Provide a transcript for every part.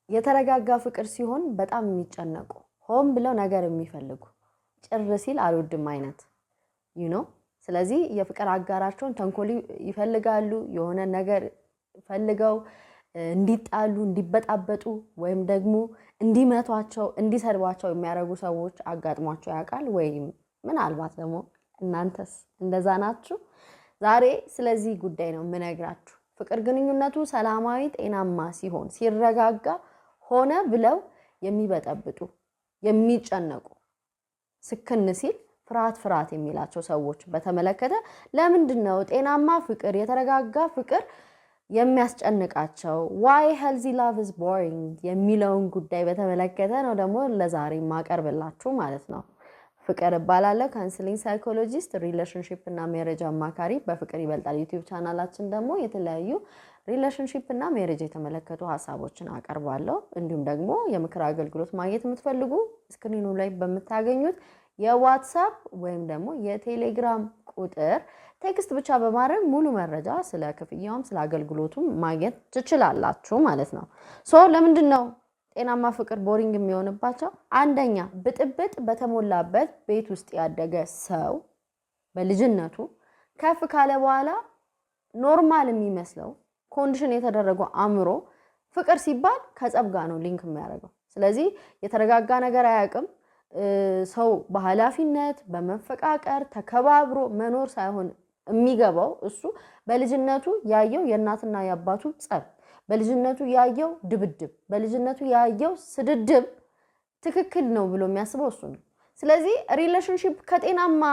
የተረጋጋ ፍቅር ሲሆን በጣም የሚጨነቁ ሆም ብለው ነገር የሚፈልጉ ጭር ሲል አልወድም አይነት ስለዚህ የፍቅር አጋራቸውን ተንኮል ይፈልጋሉ የሆነ ነገር ፈልገው እንዲጣሉ እንዲበጣበጡ ወይም ደግሞ እንዲመቷቸው እንዲሰርባቸው የሚያረጉ ሰዎች አጋጥሟቸው ያውቃል ወይም ምናልባት ደግሞ እናንተስ እንደዛ ናችሁ? ዛሬ ስለዚህ ጉዳይ ነው የምነግራችሁ። ፍቅር ግንኙነቱ ሰላማዊ ጤናማ ሲሆን ሲረጋጋ ሆነ ብለው የሚበጠብጡ የሚጨነቁ ስክን ሲል ፍርሃት የሚላቸው ሰዎች በተመለከተ ለምንድነው ጤናማ ፍቅር የተረጋጋ ፍቅር የሚያስጨንቃቸው why healthy love is boring የሚለውን ጉዳይ በተመለከተ ነው ደግሞ ለዛሬ ማቀርብላችሁ ማለት ነው። ፍቅር እባላለሁ ካውንስሊንግ ሳይኮሎጂስት ሪሌሽንሺፕ እና ሜሬጅ አማካሪ በፍቅር ይበልጣል ዩቲዩብ ቻናላችን ደግሞ የተለያዩ ሪሌሽንሺፕ እና ሜሬጅ የተመለከቱ ሐሳቦችን አቀርባለሁ። እንዲሁም ደግሞ የምክር አገልግሎት ማግኘት የምትፈልጉ ስክሪኑ ላይ በመታገኙት የዋትስአፕ ወይም ደግሞ የቴሌግራም ቁጥር ቴክስት ብቻ በማድረግ ሙሉ መረጃ ስለ ክፍያውም ስለ አገልግሎቱም ማግኘት ትችላላችሁ ማለት ነው። ለምንድነው ጤናማ ፍቅር ቦሪንግ የሚሆንባቸው? አንደኛ ብጥብጥ በተሞላበት ቤት ውስጥ ያደገ ሰው በልጅነቱ ከፍ ካለ በኋላ ኖርማል የሚመስለው ኮንዲሽን የተደረገው አእምሮ ፍቅር ሲባል ከጸብ ጋር ነው ሊንክ የሚያደርገው። ስለዚህ የተረጋጋ ነገር አያውቅም። ሰው በኃላፊነት በመፈቃቀር ተከባብሮ መኖር ሳይሆን የሚገባው እሱ በልጅነቱ ያየው የእናትና የአባቱ ጸብ፣ በልጅነቱ ያየው ድብድብ፣ በልጅነቱ ያየው ስድድብ ትክክል ነው ብሎ የሚያስበው እሱ ነው። ስለዚህ ሪሌሽንሺፕ ከጤናማ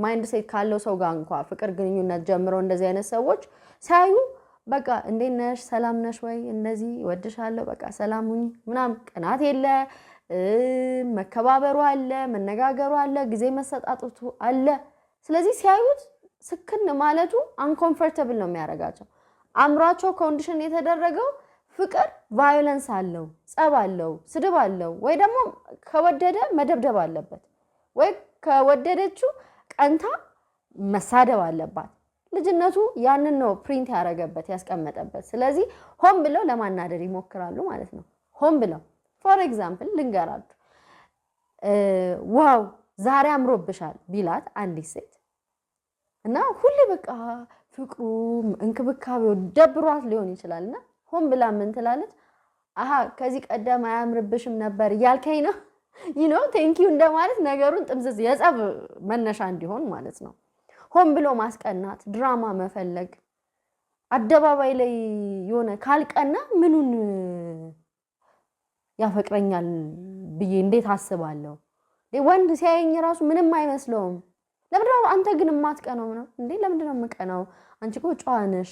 ማይንድ ሴት ካለው ሰው ጋር እንኳን ፍቅር ግንኙነት ጀምረው እንደዚህ አይነት ሰዎች ሳዩ በቃ እንዴት ነሽ ሰላም ነሽ ወይ እንደዚህ ወድሻለሁ በቃ ሰላም ሁኚ ምናምን ቅናት የለ መከባበሩ አለ መነጋገሩ አለ ጊዜ መሰጣጣቱ አለ። ስለዚህ ሲያዩት ስክን ማለቱ አንኮምፎርታብል ነው የሚያረጋቸው። አምራቸው ኮንዲሽን የተደረገው ፍቅር ቫዮለንስ አለው ጸብ አለው ስድብ አለው ወይ ደግሞ ከወደደ መደብደብ አለበት ወይ ከወደደችው ቀንታ መሳደብ አለባት። ልጅነቱ ያንን ነው ፕሪንት ያረጋበት ያስቀመጠበት። ስለዚህ ሆም ብለው ለማናደር ይሞክራሉ ማለት ነው። ሆም ብለው ፎር ኤግዛምፕል ልንገራችሁ ዋው ዛሬ አምሮብሻል ቢላት አንዲት ሴት እና ሁሌ በቃ ፍቅሩ እንክብካቤው ደብሯት ሊሆን ይችላልና ሆም ብላ ምን ትላለች? አሃ ከዚህ ቀደም አያምርብሽም ነበር ያልከኝ ነው ቴንክ ዩ እንደማለት ነገሩን ጥምዝዝ የጸብ መነሻ እንዲሆን ማለት ነው። ሆም ብሎ ማስቀናት ድራማ መፈለግ አደባባይ ላይ የሆነ ካልቀና ምኑን ያፈቅረኛል ብዬ እንዴት አስባለሁ? ወንድ ሲያየኝ ራሱ ምንም አይመስለውም። ለምንድነው አንተ ግን ማትቀናው ነው እንዴ? ለምንድነው የምቀናው? አንቺ እኮ ጨዋ ነሽ፣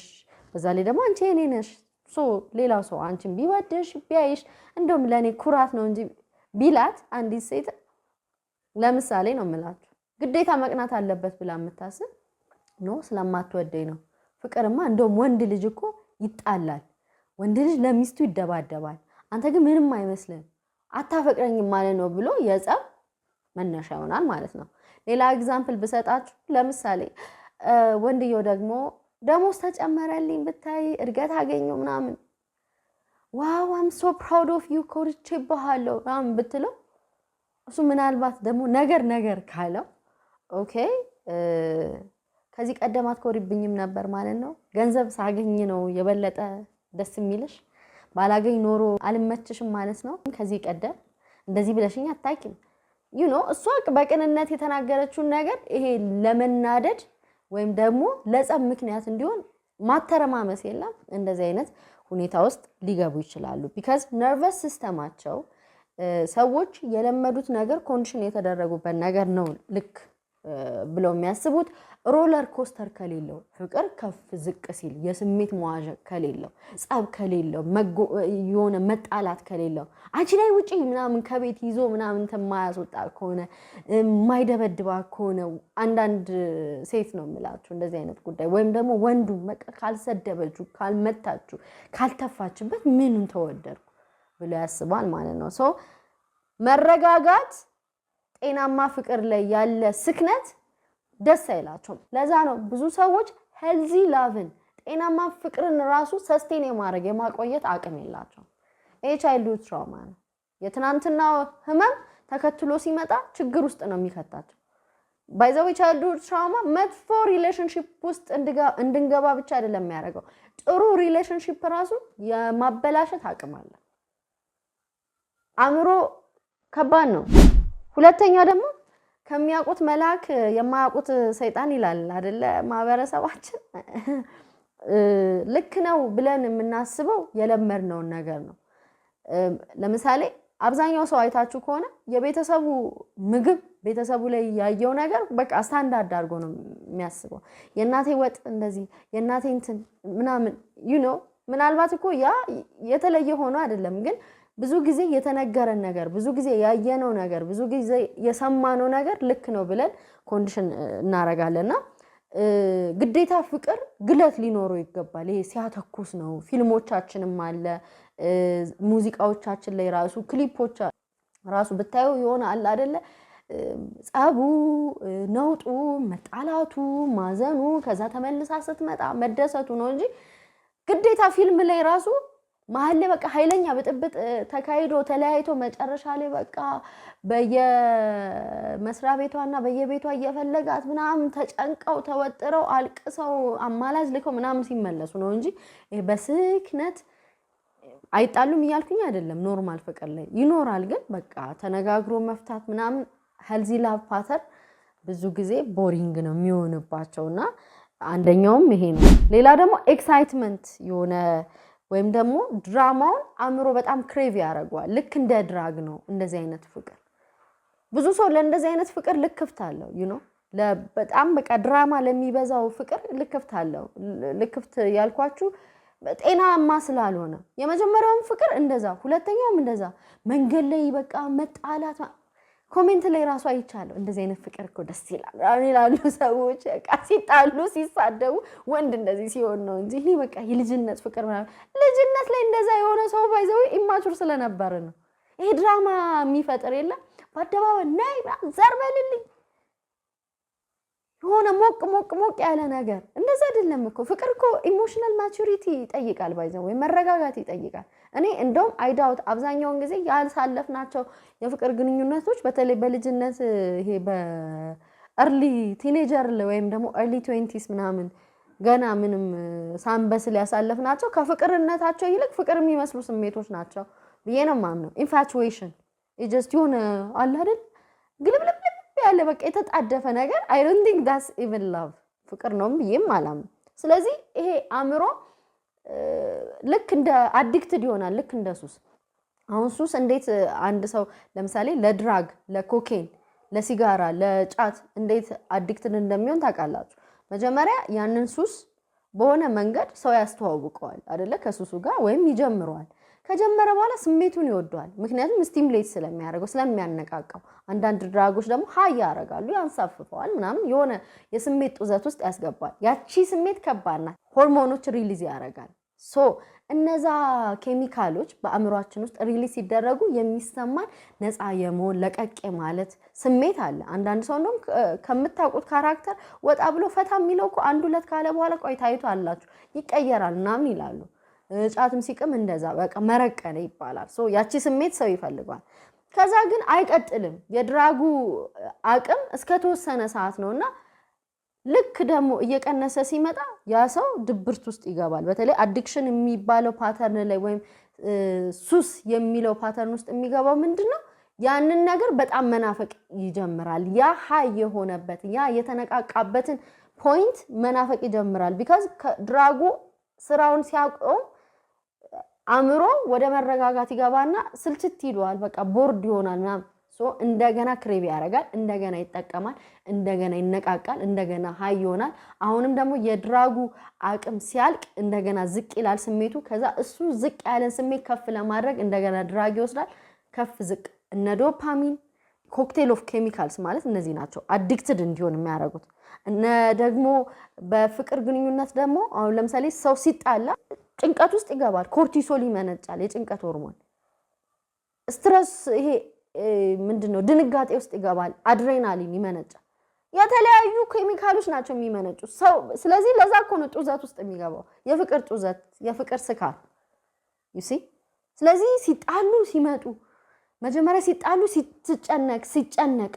በዛ ላይ ደግሞ አንቺ የኔ ነሽ። ሌላው ሰው አንቺን ቢወድሽ ቢያይሽ እንደውም ለኔ ኩራት ነው እንጂ ቢላት አንዲት ሴት ለምሳሌ ነው የምላችሁ ግዴታ መቅናት አለበት ብላ የምታስብ ነው ስለማትወደኝ ነው። ፍቅርማ እንደውም ወንድ ልጅ እኮ ይጣላል፣ ወንድ ልጅ ለሚስቱ ይደባደባል፣ አንተ ግን ምንም አይመስልም አታፈቅረኝም ማለት ነው ብሎ የጸብ መነሻ ይሆናል ማለት ነው። ሌላ ኤግዛምፕል ብሰጣችሁ ለምሳሌ ወንድየው ደግሞ ደሞዝ ተጨመረልኝ ብታይ እድገት አገኘው ምናምን ዋው አም ሶ ፕራውድ ኦፍ ዩ ኮርቼብሃለሁ ምናምን ብትለው እሱ ምናልባት ደግሞ ነገር ካለው ኦኬ ከዚህ ቀደም አትኮሪብኝም ነበር ማለት ነው። ገንዘብ ሳገኝ ነው የበለጠ ደስ የሚልሽ፣ ባላገኝ ኖሮ አልመችሽም ማለት ነው። ከዚህ ቀደም እንደዚህ ብለሽኝ አታውቂም እሷ በቅንነት የተናገረችውን ነገር ይሄ ለመናደድ ወይም ደግሞ ለጸብ ምክንያት እንዲሆን ማተረማመስ የለም። እንደዚህ አይነት ሁኔታ ውስጥ ሊገቡ ይችላሉ። ቢካዝ ነርቨስ ሲስተማቸው ሰዎች የለመዱት ነገር ኮንዲሽን የተደረጉበት ነገር ነው ልክ ብለው የሚያስቡት። ሮለር ኮስተር ከሌለው ፍቅር ከፍ ዝቅ ሲል የስሜት መዋዠቅ ከሌለው ጸብ ከሌለው የሆነ መጣላት ከሌለው አንቺ ላይ ውጪ ምናምን ከቤት ይዞ ምናምን ተማያስወጣ ከሆነ ማይደበድባ ከሆነ አንዳንድ ሴት ነው የምላችሁ እንደዚህ አይነት ጉዳይ ወይም ደግሞ ወንዱ ካልሰደበችሁ ካልመታችሁ ካልተፋችበት ምኑን ተወደድኩ ብሎ ያስባል ማለት ነው። መረጋጋት ጤናማ ፍቅር ላይ ያለ ስክነት ደስ አይላቸውም። ለዛ ነው ብዙ ሰዎች ሄልዚ ላቭን ጤናማ ፍቅርን ራሱ ሰስቴን የማድረግ የማቆየት አቅም የላቸውም። ይሄ ቻይልድሁድ ትራውማ ነው። የትናንትናው ህመም ተከትሎ ሲመጣ ችግር ውስጥ ነው የሚከታቸው። ባይ ዘ ዌይ ቻይልድሁድ ትራውማ መጥፎ ሪሌሽንሺፕ ውስጥ እንድንገባ ብቻ አይደለም የሚያደርገው፣ ጥሩ ሪሌሽንሺፕ ራሱ የማበላሸት አቅም አለ። አእምሮ ከባድ ነው። ሁለተኛ ደግሞ ከሚያውቁት መልአክ የማያውቁት ሰይጣን ይላል አይደለ ማህበረሰባችን። ልክ ነው ብለን የምናስበው የለመድነውን ነገር ነው። ለምሳሌ አብዛኛው ሰው አይታችሁ ከሆነ የቤተሰቡ ምግብ ቤተሰቡ ላይ ያየው ነገር በቃ ስታንዳርድ አድርጎ ነው የሚያስበው። የእናቴ ወጥ እንደዚህ የእናቴ እንትን ምናምን ምናልባት እኮ ያ የተለየ ሆኖ አይደለም፣ ግን ብዙ ጊዜ የተነገረን ነገር፣ ብዙ ጊዜ ያየነው ነገር፣ ብዙ ጊዜ የሰማነው ነገር ልክ ነው ብለን ኮንዲሽን እናረጋለንና ግዴታ ፍቅር ግለት ሊኖረው ይገባል። ይሄ ሲያተኩስ ነው። ፊልሞቻችንም አለ ሙዚቃዎቻችን ላይ ራሱ ክሊፖች ራሱ ብታዩ ይሆነ አለ አይደለ ጻቡ ነውጡ መጣላቱ ማዘኑ ከዛ ተመልሳ ስትመጣ መደሰቱ ነው እንጂ ግዴታ ፊልም ላይ ራሱ መሀል ላይ በቃ ኃይለኛ ብጥብጥ ተካሂዶ ተለያይቶ መጨረሻ ላይ በቃ በየመስሪያ ቤቷና በየቤቷ እየፈለጋት ምናምን ተጨንቀው ተወጥረው አልቅሰው አማላጅ ልከው ምናምን ሲመለሱ ነው እንጂ በስክነት አይጣሉም እያልኩኝ አይደለም። ኖርማል ፍቅር ላይ ይኖራል፣ ግን በቃ ተነጋግሮ መፍታት ምናምን ሄልዚ ላቭ ፓተርን ብዙ ጊዜ ቦሪንግ ነው የሚሆንባቸውና አንደኛውም ይሄ ነው። ሌላ ደግሞ ኤክሳይትመንት የሆነ ወይም ደግሞ ድራማውን አእምሮ በጣም ክሬቭ ያደርገዋል። ልክ እንደ ድራግ ነው እንደዚህ አይነት ፍቅር። ብዙ ሰው ለእንደዚህ አይነት ፍቅር ልክፍት አለው በጣም በቃ ድራማ ለሚበዛው ፍቅር ልክፍት አለው። ልክፍት ያልኳችሁ ጤናማ ስላልሆነ የመጀመሪያውም ፍቅር እንደዛ፣ ሁለተኛውም እንደዛ መንገድ ላይ በቃ መጣላት ኮሜንት ላይ ራሱ አይቻለሁ። እንደዚህ አይነት ፍቅር እኮ ደስ ይላል ይላሉ ሰዎች። በቃ ሲጣሉ ሲሳደቡ ወንድ እንደዚህ ሲሆን ነው እንጂ እኔ በቃ የልጅነት ፍቅር ማለት ልጅነት ላይ እንደዛ የሆነ ሰው ባይዘው ኢማቹር ስለነበር ነው። ይሄ ድራማ የሚፈጥር የለም በአደባባይ ናይ ዘርበልልኝ የሆነ ሞቅ ያለ ነገር እንደዛ አይደለም እኮ ፍቅር እኮ ኢሞሽናል ማቹሪቲ ይጠይቃል፣ ባይዘው ወይ መረጋጋት ይጠይቃል። እኔ እንደውም አይዳውት አብዛኛውን ጊዜ ያልሳለፍናቸው የፍቅር ግንኙነቶች በተለይ በልጅነት ይሄ በኤርሊ ቲኔጀር ወይም ደግሞ ኤርሊ 20s ምናምን ገና ምንም ሳንበስል ያሳለፍናቸው ከፍቅርነታቸው ይልቅ ፍቅር የሚመስሉ ስሜቶች ናቸው ብዬ ነው የማምነው። ኢንፋቹዌሽን ጀስት የሆነ አለ አይደል ግልብልብ ያለ በቃ የተጣደፈ ነገር I don't think that's even love ፍቅር ነው ብዬም አላምንም። ስለዚህ ይሄ አእምሮ ልክ እንደ አዲክትድ ይሆናል፣ ልክ እንደ ሱስ። አሁን ሱስ እንዴት አንድ ሰው ለምሳሌ ለድራግ ለኮኬን ለሲጋራ ለጫት እንዴት አዲክትድ እንደሚሆን ታውቃላችሁ? መጀመሪያ ያንን ሱስ በሆነ መንገድ ሰው ያስተዋውቀዋል አይደለ ከሱሱ ጋር ወይም ይጀምረዋል። ከጀመረ በኋላ ስሜቱን ይወደዋል፣ ምክንያቱም ስቲሙሌት ስለሚያደርገው ስለሚያነቃቃው። አንዳንድ ድራጎች ደግሞ ሃይ ያደርጋሉ፣ ያንሳፍፈዋል ምናምን የሆነ የስሜት ጡዘት ውስጥ ያስገባል። ያቺ ስሜት ከባድ ናት፣ ሆርሞኖች ሪሊዝ ያደርጋል። ሶ እነዛ ኬሚካሎች በአእምሯችን ውስጥ ሪሊዝ ሲደረጉ የሚሰማን ነፃ የመሆን ለቀቅ ማለት ስሜት አለ። አንዳንድ ሰው እንደውም ከምታውቁት ካራክተር ወጣ ብሎ ፈታ የሚለው እኮ አንድ ሁለት ካለ በኋላ ቆይ ታይቶ አላችሁ ይቀየራል ምናምን ይላሉ። ጫትም ሲቅም እንደዛ በቃ መረቀነ ይባላል። ሶ ያቺ ስሜት ሰው ይፈልጋል። ከዛ ግን አይቀጥልም። የድራጉ አቅም እስከ ተወሰነ ሰዓት ነውና ልክ ደግሞ እየቀነሰ ሲመጣ ያ ሰው ድብርት ውስጥ ይገባል። በተለይ አዲክሽን የሚባለው ፓተርን ላይ ወይም ሱስ የሚለው ፓተርን ውስጥ የሚገባው ምንድነው? ያንን ነገር በጣም መናፈቅ ይጀምራል። ያ ሃይ የሆነበት ያ የተነቃቃበትን ፖይንት መናፈቅ ይጀምራል። ቢካዝ ድራጉ ስራውን ሲያቆም አእምሮ ወደ መረጋጋት ይገባና ስልችት ይሏል፣ በቃ ቦርድ ይሆናል ምናምን። ሶ እንደገና ክሬቭ ያደርጋል፣ እንደገና ይጠቀማል፣ እንደገና ይነቃቃል፣ እንደገና ሃይ ይሆናል። አሁንም ደግሞ የድራጉ አቅም ሲያልቅ እንደገና ዝቅ ይላል ስሜቱ። ከዛ እሱ ዝቅ ያለን ስሜት ከፍ ለማድረግ እንደገና ድራግ ይወስዳል፣ ከፍ ዝቅ። እነ ዶፓሚን ኮክቴል ኦፍ ኬሚካልስ ማለት እነዚህ ናቸው አዲክትድ እንዲሆን የሚያደርጉት። እነ ደግሞ በፍቅር ግንኙነት ደግሞ አሁን ለምሳሌ ሰው ሲጣላ ጭንቀት ውስጥ ይገባል፣ ኮርቲሶል ይመነጫል፣ የጭንቀት ሆርሞን። ስትረስ ይሄ ምንድነው ድንጋጤ ውስጥ ይገባል፣ አድሬናሊን ይመነጫል። የተለያዩ ኬሚካሎች ናቸው የሚመነጩት ሰው። ስለዚህ ለዛ እኮ ነው ጡዘት ውስጥ የሚገባው፣ የፍቅር ጡዘት፣ የፍቅር ስካር። you see ስለዚህ ሲጣሉ ሲመጡ መጀመሪያ ሲጣሉ ሲጨነቅ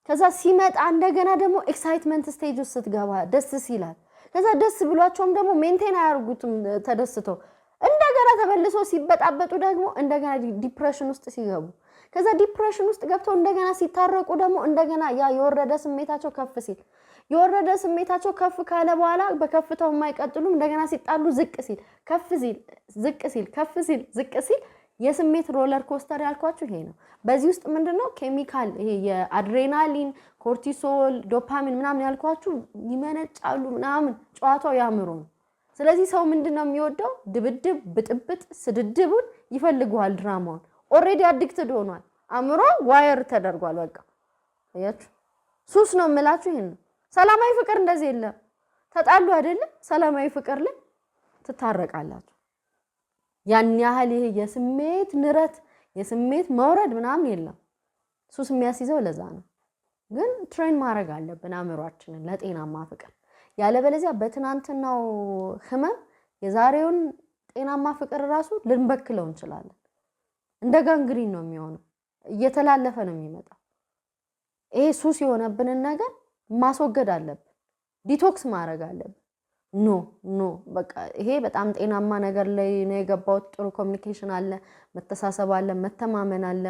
ከዛ ሲመጣ እንደገና ደግሞ ኤክሳይትመንት ስቴጅ ውስጥ ስትገባ ደስ ሲላል ከዛ ደስ ብሏቸውም ደግሞ ሜንቴን አያርጉትም ተደስተው እንደገና ተመልሶ ሲበጣበጡ ደግሞ እንደገና ዲፕሬሽን ውስጥ ሲገቡ ከዛ ዲፕሬሽን ውስጥ ገብተው እንደገና ሲታረቁ ደግሞ እንደገና ያ የወረደ ስሜታቸው ከፍ ሲል የወረደ ስሜታቸው ከፍ ካለ በኋላ በከፍታው የማይቀጥሉም እንደገና ሲጣሉ ዝቅ ሲል ከፍ ሲል ዝቅ ሲል ከፍ ሲል ዝቅ ሲል የስሜት ሮለር ኮስተር ያልኳችሁ ይሄ ነው በዚህ ውስጥ ምንድነው ኬሚካል ይሄ የአድሬናሊን ኮርቲሶል ዶፓሚን ምናምን ያልኳችሁ ይመነጫሉ ምናምን ጨዋታው ያምሩ ስለዚህ ሰው ምንድነው የሚወደው ድብድብ ብጥብጥ ስድድቡን ይፈልጋል ድራማውን ኦሬዲ አዲክትድ ሆኗል አምሮ ዋየር ተደርጓል በቃ አያችሁ ሱስ ነው የምላችሁ ይሄን ሰላማዊ ፍቅር እንደዚህ የለም ተጣሉ አይደለም ሰላማዊ ፍቅር ላይ ትታረቃላችሁ ያን ያህል ይሄ የስሜት ንረት የስሜት መውረድ ምናምን የለም ሱስ የሚያስይዘው ለዛ ነው ግን ትሬን ማድረግ አለብን አእምሯችንን ለጤናማ ፍቅር ያለበለዚያ በትናንትናው ህመም የዛሬውን ጤናማ ፍቅር ራሱ ልንበክለው እንችላለን እንደ ጋንግሪን ነው የሚሆነው እየተላለፈ ነው የሚመጣው ይሄ ሱስ የሆነብንን ነገር ማስወገድ አለብን ዲቶክስ ማድረግ አለብን ኖ በቃ ይሄ በጣም ጤናማ ነገር ላይ ነው የገባው ጥሩ ኮሙኒኬሽን አለ መተሳሰብ አለ መተማመን አለ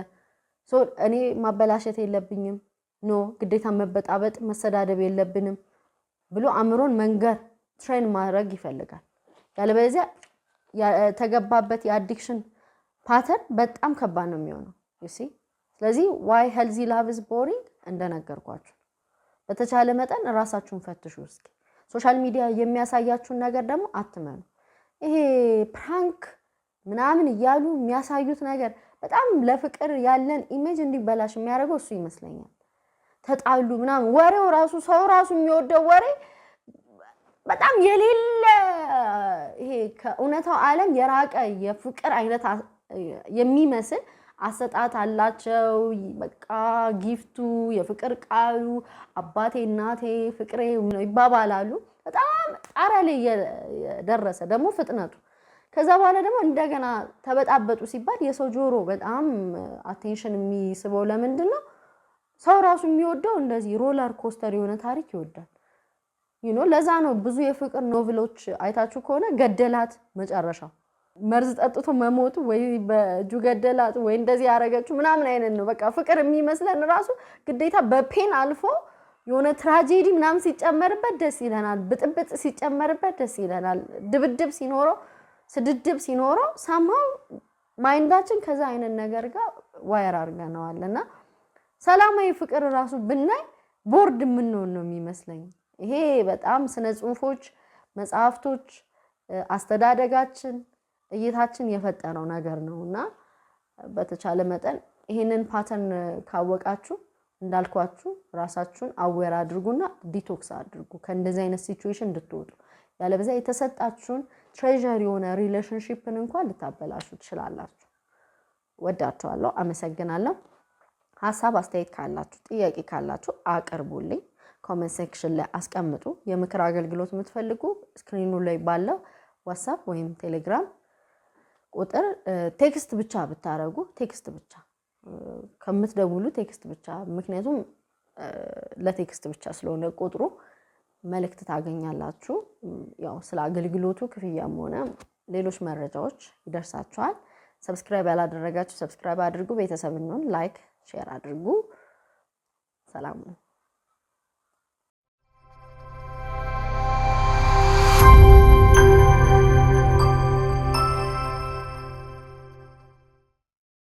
ሶ እኔ ማበላሸት የለብኝም ኖ ግዴታ መበጣበጥ መሰዳደብ የለብንም ብሎ አምሮን መንገር ትሬን ማድረግ ይፈልጋል ያለበለዚያ ተገባበት የአዲክሽን ፓተርን በጣም ከባድ ነው የሚሆነው you see ስለዚህ why healthy love is boring እንደነገርኳችሁ በተቻለ መጠን ራሳችሁን ፈትሹ እስኪ ሶሻል ሚዲያ የሚያሳያችሁን ነገር ደግሞ አትመኑ ይሄ ፕራንክ ምናምን ይያሉ የሚያሳዩት ነገር በጣም ለፍቅር ያለን ኢሜጅ እንዲበላሽ የሚያደርገው እሱ ይመስለኛል ተጣሉ ምናምን ወሬው ራሱ ሰው ራሱ የሚወደው ወሬ በጣም የሌለ ይሄ ከእውነታው ዓለም የራቀ የፍቅር አይነት የሚመስል አሰጣጥ አላቸው በቃ ጊፍቱ የፍቅር ቃሉ አባቴ እናቴ ፍቅሬ ይባባላሉ በጣም ጣራ ላይ ደረሰ ደግሞ ፍጥነቱ ከዛ በኋላ ደግሞ እንደገና ተበጣበጡ ሲባል የሰው ጆሮ በጣም አቴንሽን የሚስበው ለምንድነው ሰው ራሱ የሚወደው እንደዚህ ሮለር ኮስተር የሆነ ታሪክ ይወዳል ለዛ ነው ብዙ የፍቅር ኖቨሎች አይታችሁ ከሆነ ገደላት መጨረሻው መርዝ ጠጥቶ መሞቱ ወይ በእጁ ገደላት ወይ እንደዚህ ያረጋችሁ ምናምን አይነት ነው በቃ ፍቅር የሚመስለን ራሱ ግዴታ በፔን አልፎ የሆነ ትራጀዲ ምናምን ሲጨመርበት ደስ ይለናል ብጥብጥ ሲጨመርበት ደስ ይለናል ድብድብ ሲኖረው ስድድብ ሲኖረው ሳምሃው ማይንዳችን ከዛ አይነት ነገር ጋር ዋየር አርገናልና ሰላማዊ ፍቅር ራሱ ብናይ ቦርድ ምን ነው የሚመስለኝ ይሄ በጣም ስነ ጽሁፎች መጽሐፍቶች አስተዳደጋችን እይታችን የፈጠረው ነገር ነውና በተቻለ መጠን ይሄንን ፓተርን ካወቃችሁ እንዳልኳችሁ ራሳችሁን አዌር አድርጉና ዲቶክስ አድርጉ ከእንደዚህ አይነት ሲቹዌሽን እንድትወጡ ያለበዛ የተሰጣችሁን ትሬዠር የሆነ ሪሌሽንሺፕን እንኳን ልታበላሹ ትችላላችሁ ወዳችኋለሁ አመሰግናለሁ ሐሳብ አስተያየት ካላችሁ ጥያቄ ካላችሁ አቅርቡልኝ ኮሜንት ሴክሽን ላይ አስቀምጡ የምክር አገልግሎት የምትፈልጉ ስክሪኑ ላይ ባለው ዋትስአፕ ወይም ቴሌግራም ቁጥር ቴክስት ብቻ ብታረጉ ቴክስት ብቻ ከምትደውሉ ቴክስት ብቻ ምክንያቱም ለቴክስት ብቻ ስለሆነ ቁጥሩ መልእክት ታገኛላችሁ ያው ስለ አገልግሎቱ ክፍያም ሆነ ሌሎች መረጃዎች ይደርሳችኋል ሰብስክራይብ ያላደረጋችሁ ሰብስክራይብ አድርጉ ቤተሰብን ላይክ ሼር አድርጉ ሰላም